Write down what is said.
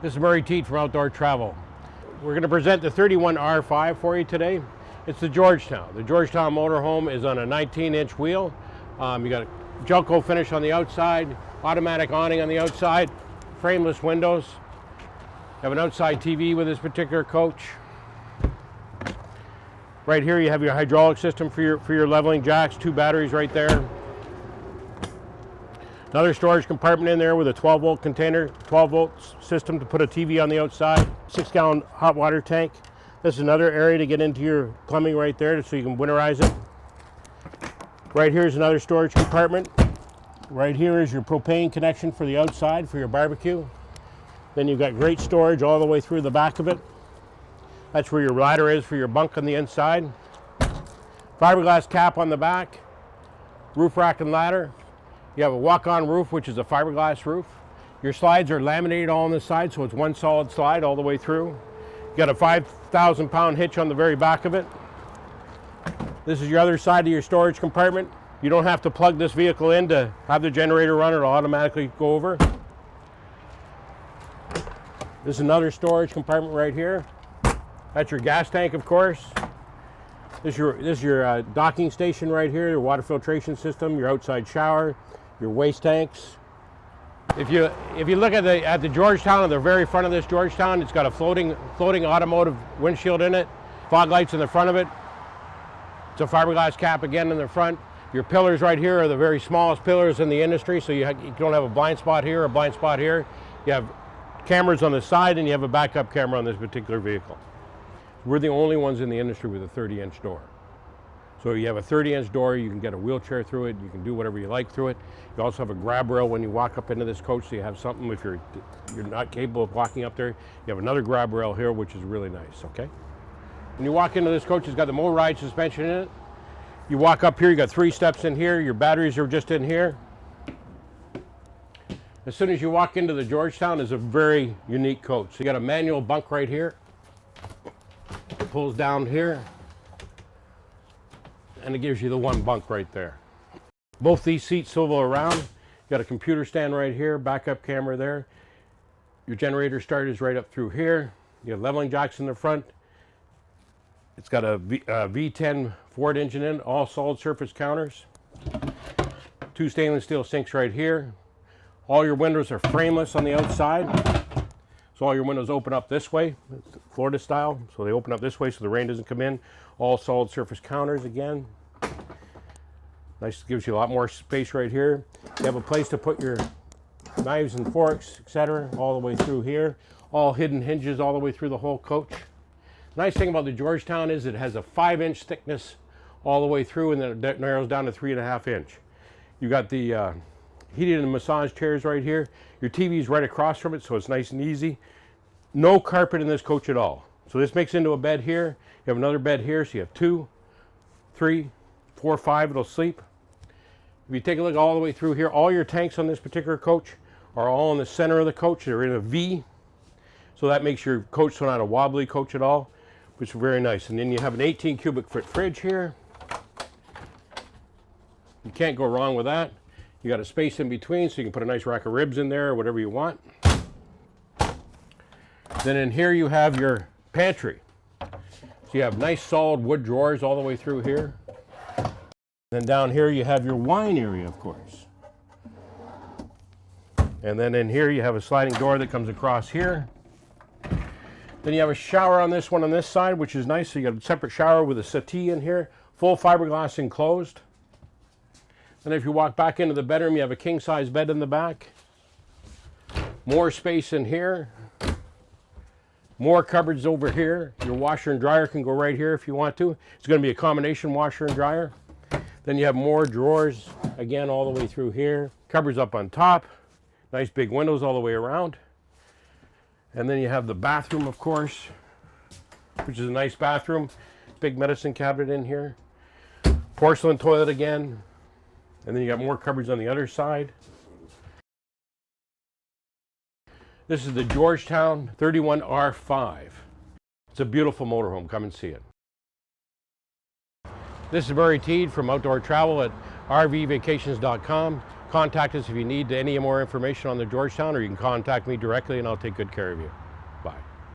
This is Murray Teat from Outdoor Travel. We're going to present the 31R5 for you today. It's the Georgetown. The Georgetown motorhome is on a 19-inch wheel. You got a Jelco finish on the outside, automatic awning on the outside, frameless windows. You have an outside TV with this particular coach. Right here you have your hydraulic system for your leveling jacks, 2 batteries right there. Another storage compartment in there with a 12-volt container, 12-volt system to put a TV on the outside, 6-gallon hot water tank. This is another area to get into your plumbing right there so you can winterize it. Right here is another storage compartment. Right here is your propane connection for the outside for your barbecue. Then you've got great storage all the way through the back of it. That's where your ladder is for your bunk on the inside. Fiberglass cap on the back, roof rack and ladder. You have a walk-on roof, which is a fiberglass roof. Your slides are laminated all on the side, so it's one solid slide all the way through. You got a 5,000-pound hitch on the very back of it. This is your other side of your storage compartment. You don't have to plug this vehicle in to have the generator run. It'll automatically go over. This is another storage compartment right here. That's your gas tank, of course. This is your docking station right here, your water filtration system, your outside shower, your waste tanks. If you look at the Georgetown, at the very front of this Georgetown, it's got a floating automotive windshield in it, fog lights in the front of it. It's a fiberglass cap again in the front. Your pillars right here are the very smallest pillars in the industry, so you don't have a blind spot here or a blind spot here. You have cameras on the side and you have a backup camera on this particular vehicle. We're the only ones in the industry with a 30-inch door. So you have a 30-inch door, you can get a wheelchair through it, you can do whatever you like through it. You also have a grab rail when you walk up into this coach, so you have something if you're not capable of walking up there. You have another grab rail here, which is really nice, okay? When you walk into this coach, it's got the motorized suspension in it. You walk up here, you got 3 steps in here, your batteries are just in here. As soon as you walk into the Georgetown, it's a very unique coach. So you got a manual bunk right here. It pulls down here, and it gives you the one bunk right there. Both these seats swivel around. You got a computer stand right here, backup camera there. Your generator start is right up through here. You have leveling jacks in the front. It's got a V10 Ford engine in, all solid surface counters. 2 stainless steel sinks right here. All your windows are frameless on the outside. So all your windows open up this way, Florida style. So they open up this way so the rain doesn't come in. All solid surface counters again. Nice, gives you a lot more space right here. You have a place to put your knives and forks, etc. all the way through here. All hidden hinges all the way through the whole coach. The nice thing about the Georgetown is it has a 5-inch thickness all the way through, and then it narrows down to 3.5 inch. You got the heated and massage chairs right here. Your TV is right across from it, so it's nice and easy. No carpet in this coach at all. So this makes into a bed here. You have another bed here, so you have 2, 3, 4, 5, it'll sleep. If you take a look all the way through here, all your tanks on this particular coach are all in the center of the coach. They're in a V, so that makes your coach not a wobbly coach at all, which is very nice. And then you have an 18 cubic foot fridge here. You can't go wrong with that. You got a space in between, so you can put a nice rack of ribs in there or whatever you want. Then in here you have your pantry. So you have nice solid wood drawers all the way through here. Then down here you have your wine area, of course. And then in here you have a sliding door that comes across here. Then you have a shower on this one on this side, which is nice. So you got a separate shower with a settee in here, full fiberglass enclosed. And if you walk back into the bedroom, you have a king-size bed in the back. More space in here. More cupboards over here. Your washer and dryer can go right here if you want to. It's going to be a combination washer and dryer. Then you have more drawers, again, all the way through here. Cupboards up on top. Nice big windows all the way around. And then you have the bathroom, of course, which is a nice bathroom. Big medicine cabinet in here. Porcelain toilet again. And then you got more cupboards on the other side. This is the Georgetown 31R5. It's a beautiful motorhome. Come and see it. This is Murray Teat from Outdoor Travel at RVvacations.com. Contact us if you need any more information on the Georgetown, or you can contact me directly and I'll take good care of you. Bye.